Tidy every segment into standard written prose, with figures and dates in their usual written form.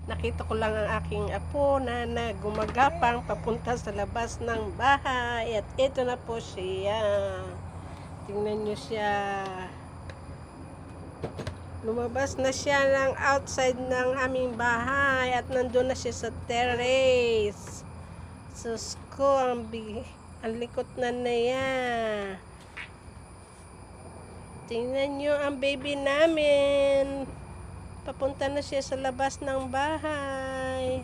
Nakita ko lang ang aking apo na gumagapang papunta sa labas ng bahay. At ito na po siya. Tingnan nyo siya. Lumabas na siya ng outside ng aming bahay. At nandun na siya sa terrace. Sus ko, ang likot na niya. Tingnan nyo ang baby namin. Papunta na siya sa labas ng bahay.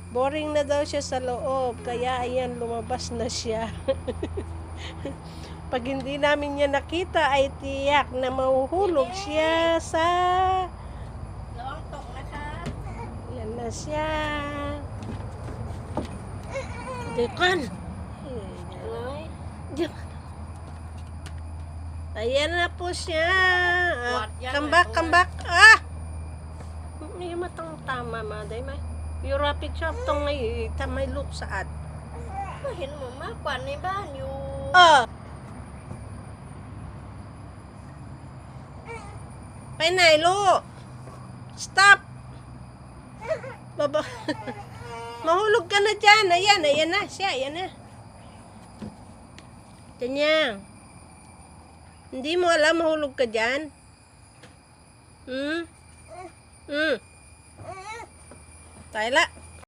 Boring na daw siya sa loob. Kaya ayan, lumabas na siya. Pag hindi namin niya nakita, ay tiyak na mahuhulog siya sa... Yan na siya. Dekan. Ayan na po siya. Come back. May matang tama, maday may. Yung rapid shop tong may loop saad. ห็นหมามากกว่าในบ้านอยู่ ไปไหนลูก Stop! Baba. Mahulog ka na dyan. Ayan na siya. Ayan na. Tanyang. Hindi mo alam mahulog ka dyan? Tayo la.